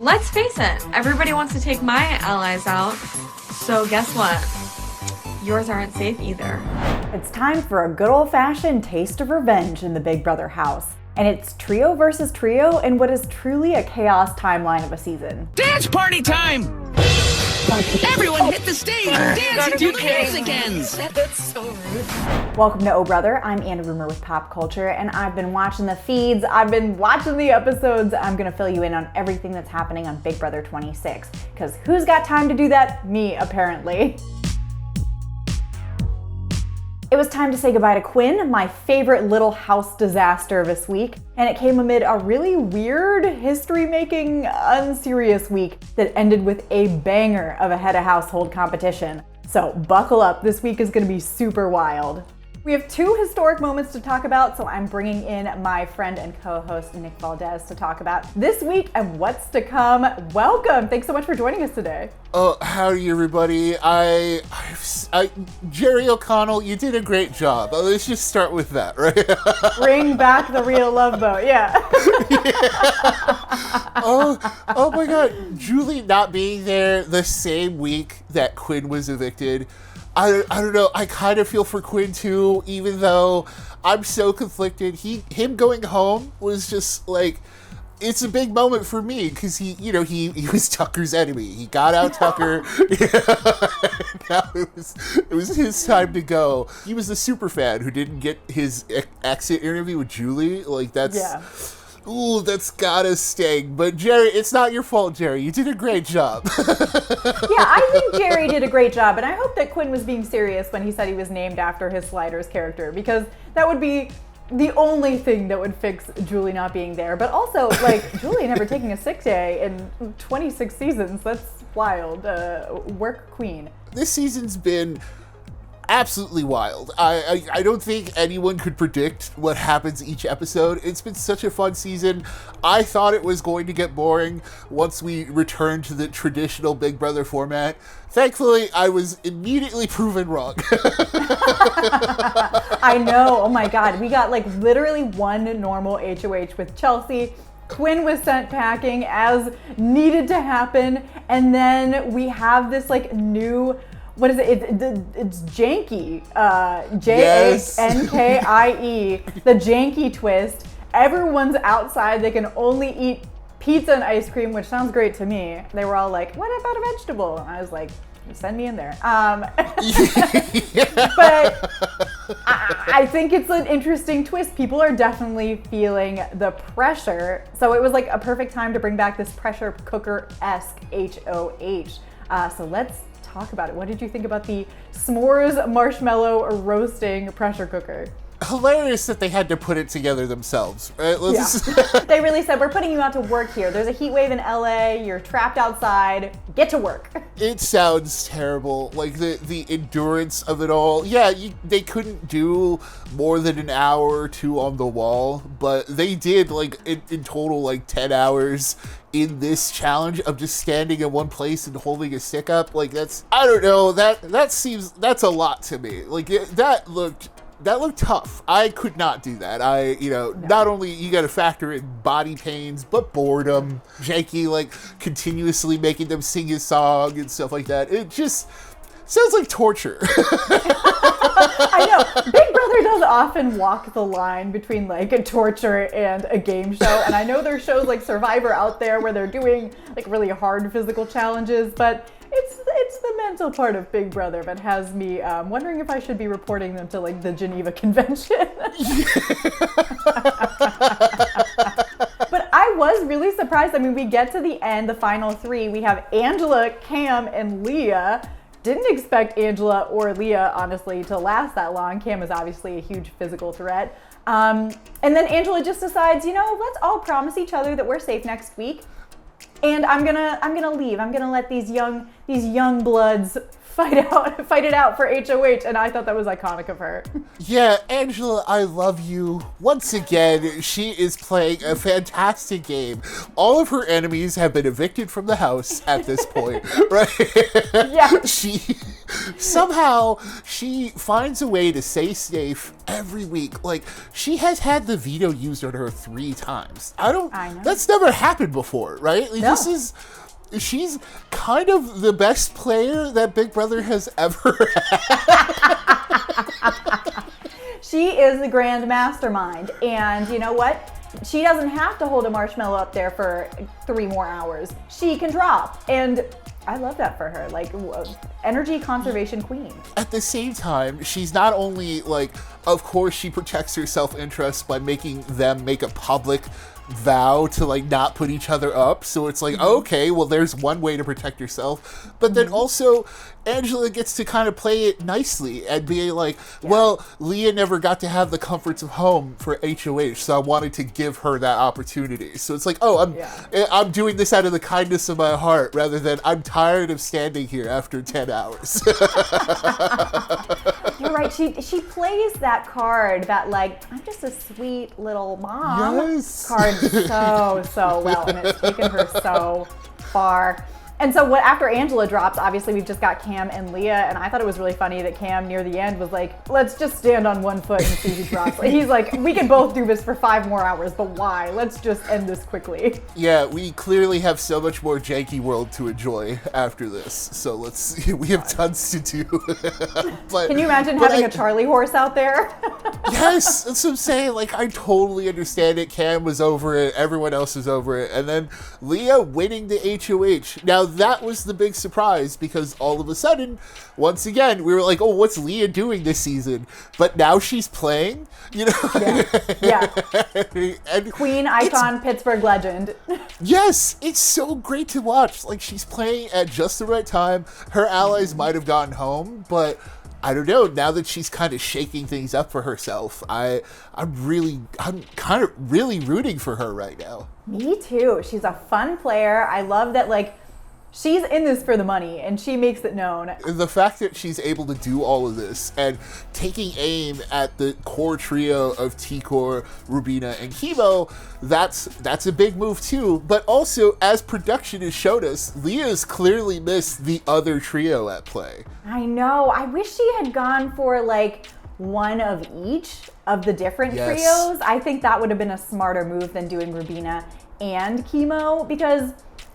let's face it, everybody wants to take my allies out, so guess what? Yours aren't safe either. It's time for a good old-fashioned taste of revenge in the Big Brother house. And it's trio versus trio in what is truly a chaos timeline of a season. Dance party time! Everyone hit the stage! Dance until the music ends! That's so rude. Welcome to Oh Brother. I'm Anna Rumor with PopCulture, and I've been watching the feeds, I've been watching the episodes. I'm gonna fill you in on everything that's happening on Big Brother 26. Because who's got time to do that? Me, apparently. It was time to say goodbye to Quinn, my favorite little house disaster this week, and it came amid a really weird, history-making, unserious week that ended with a banger of a head of household competition. So buckle up, this week is gonna be super wild. We have two historic moments to talk about, so I'm bringing in my friend and co-host Nick Valdez to talk about this week and what's to come. Welcome, thanks so much for joining us today. Oh, howdy everybody. Jerry O'Connell, you did a great job. Let's just start with that, right? Bring back the real Love Boat, yeah. Oh my God, Julie not being there the same week that Quinn was evicted. I don't know, I kind of feel for Quinn too, even though I'm so conflicted. Him going home was just like, it's a big moment for me because he was Tucker's enemy. He got out Tucker. Now it was his time to go. He was the super fan who didn't get his exit interview with Julie. Like ooh, that's gotta sting. But Jerry, it's not your fault, Jerry. You did a great job. Yeah, I think Jerry did a great job, and I hope that Quinn was being serious when he said he was named after his Sliders character, because that would be the only thing that would fix Julie not being there. But also, like, Julie never taking a sick day in 26 seasons. That's wild. Work queen. This season's been absolutely wild. I don't think anyone could predict what happens each episode. It's been such a fun season. I thought it was going to get boring once we returned to the traditional Big Brother format. Thankfully, I was immediately proven wrong. I know. Oh my God. We got like literally one normal HOH with Chelsea. Quinn was sent packing as needed to happen. And then we have this like new, what is it? It's janky. Jankie. The janky twist. Everyone's outside. They can only eat pizza and ice cream, which sounds great to me. They were all like, what about a vegetable? And I was like, send me in there. But I think it's an interesting twist. People are definitely feeling the pressure. So it was like a perfect time to bring back this pressure cooker-esque HOH. So let's talk about it. What did you think about the s'mores marshmallow roasting pressure cooker? Hilarious that they had to put it together themselves, right? They really said, we're putting you out to work here. There's a heat wave in LA. You're trapped outside. Get to work. It sounds terrible. Like the endurance of it all. Yeah, they couldn't do more than an hour or two on the wall, but they did like in total like 10 hours in this challenge of just standing in one place and holding a stick up. Like that's a lot to me. Like that looked tough. I could not do that. Not only you got to factor in body pains, but boredom. Jankie like continuously making them sing his song and stuff like that. It just sounds like torture. I know. Big Brother does often walk the line between like a torture and a game show. And I know there's shows like Survivor out there where they're doing like really hard physical challenges, but it's the mental part of Big Brother that has me wondering if I should be reporting them to like the Geneva Convention. But I was really surprised. I mean, we get to the end, the final three. We have Angela, Cam, and Leah. Didn't expect Angela or Leah, honestly, to last that long. Cam is obviously a huge physical threat. And then Angela just decides, let's all promise each other that we're safe next week. And I'm gonna leave. I'm gonna let these young bloods fight it out for HOH, and I thought that was iconic of her. Yeah, Angela, I love you. Once again, she is playing a fantastic game. All of her enemies have been evicted from the house at this point, right? Yeah. Somehow, she finds a way to stay safe every week. Like, she has had the veto used on her 3 times. I know. That's never happened before, right? Like, No. She's kind of the best player that Big Brother has ever had. She is the grand mastermind. And you know what? She doesn't have to hold a marshmallow up there for 3 more hours. She can drop. And I love that for her. Like, energy conservation queen. At the same time, she's not only, like, of course she protects her self-interest by making them make a public vow to, like, not put each other up. So it's like, okay, well, there's one way to protect yourself. But then also, Angela gets to kind of play it nicely and be like, well, Leah never got to have the comforts of home for HOH, so I wanted to give her that opportunity. So it's like, oh, I'm doing this out of the kindness of my heart rather than I'm tired of standing here after 10 hours. You're right. She plays that card, that, like, I'm just a sweet little mom card so well, and it's taken her so far. And so after Angela drops, obviously we've just got Cam and Leah, and I thought it was really funny that Cam near the end was like, let's just stand on one foot and see who drops. He's like, we can both do this for 5 more hours, but why? Let's just end this quickly. Yeah, we clearly have so much more Jankie World to enjoy after this, so we have tons to do. But, can you imagine having a Charlie horse out there? Yes, that's what I'm saying. Like, I totally understand it. Cam was over it, everyone else was over it, and then Leah winning the HOH. Now, that was the big surprise because all of a sudden, once again, we were like, oh, what's Leah doing this season? But now she's playing, you know? Yeah. And Queen, icon, Pittsburgh legend. Yes, it's so great to watch. Like, she's playing at just the right time. Her allies might have gotten home, but I don't know. Now that she's kind of shaking things up for herself, I'm kind of really rooting for her right now. Me too. She's a fun player. I love that, like, she's in this for the money, and she makes it known. The fact that she's able to do all of this and taking aim at the core trio of T-Core, Rubina, and Chemo, that's a big move too. But also, as production has showed us, Leah's clearly missed the other trio at play. I know. I wish she had gone for, like, one of each of the different trios. I think that would have been a smarter move than doing Rubina and Chemo, because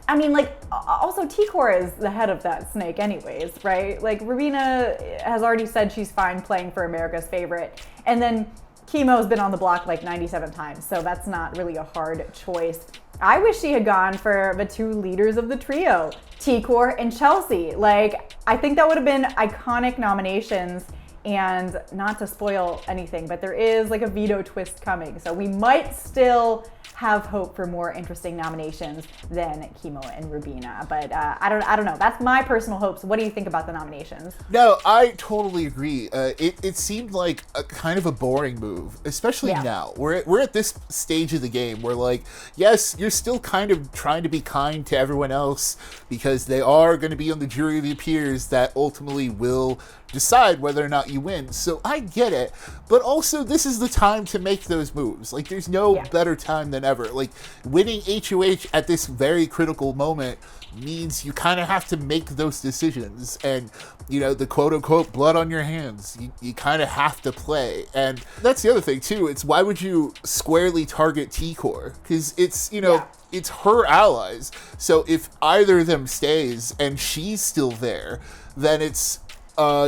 I mean, like, also T-Core is the head of that snake anyways, right? Like, Rubina has already said she's fine playing for America's favorite. And then Chemo's been on the block like 97 times, so that's not really a hard choice. I wish she had gone for the 2 leaders of the trio, T-Core and Chelsea. Like, I think that would have been iconic nominations. And not to spoil anything, but there is like a veto twist coming. So we might still have hope for more interesting nominations than Chemo and Rubina. But I don't know. That's my personal hopes. What do you think about the nominations? No, I totally agree. It seemed like a kind of a boring move, especially now. We're at this stage of the game where, like, yes, you're still kind of trying to be kind to everyone else because they are going to be on the jury of your peers that ultimately will decide whether or not you win. So I get it, but also this is the time to make those moves. Like, there's no better time than ever. Like, winning HOH at this very critical moment means you kind of have to make those decisions, and, you know, the quote-unquote blood on your hands, you kind of have to play. And that's the other thing too. It's, why would you squarely target T-Core? Because it's, you know, it's her allies. So if either of them stays and she's still there, then it's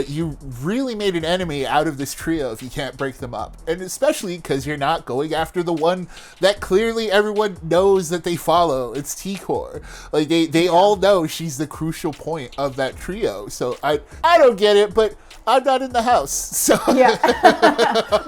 you really made an enemy out of this trio if you can't break them up. And especially because you're not going after the one that clearly everyone knows that they follow. It's T-Core. Like, they all know she's the crucial point of that trio. So I don't get it, but I'm not in the house. So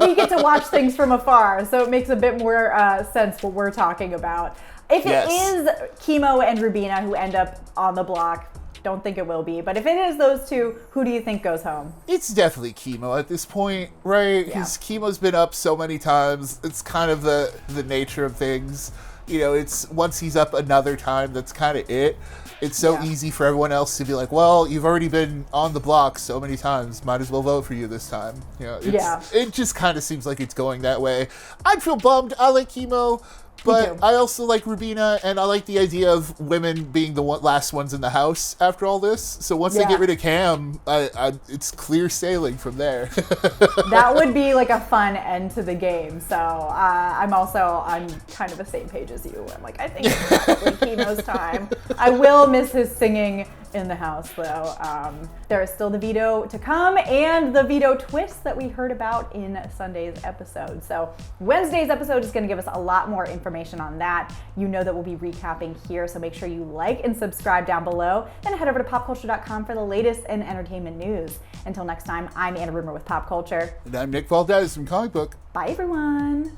we get to watch things from afar, so it makes a bit more sense what we're talking about. If it is Chemo and Rubina who end up on the block, don't think it will be, but if it is those 2, who do you think goes home? It's definitely Chemo at this point, right? Because Chemo's been up so many times. It's kind of the nature of things. You know, it's once he's up another time, that's kind of it. It's so easy for everyone else to be like, well, you've already been on the block so many times, might as well vote for you this time. You know, it just kind of seems like it's going that way. I'd feel bummed. I like Chemo, But too. I also like Rubina, and I like the idea of women being the last ones in the house after all this. So once they get rid of Cam, it's clear sailing from there. That would be like a fun end to the game. So I'm kind of the same page as you. I'm like, I think it's probably Kimo's time. I will miss his singing in the house, though. There is still the veto to come and the veto twist that we heard about in Sunday's episode. So Wednesday's episode is going to give us a lot more information on that. You know that we'll be recapping here, so make sure you like and subscribe down below and head over to popculture.com for the latest in entertainment news. Until next time, I'm Anna Rumor with Pop Culture. And I'm Nick Valdez from Comic Book. Bye, everyone.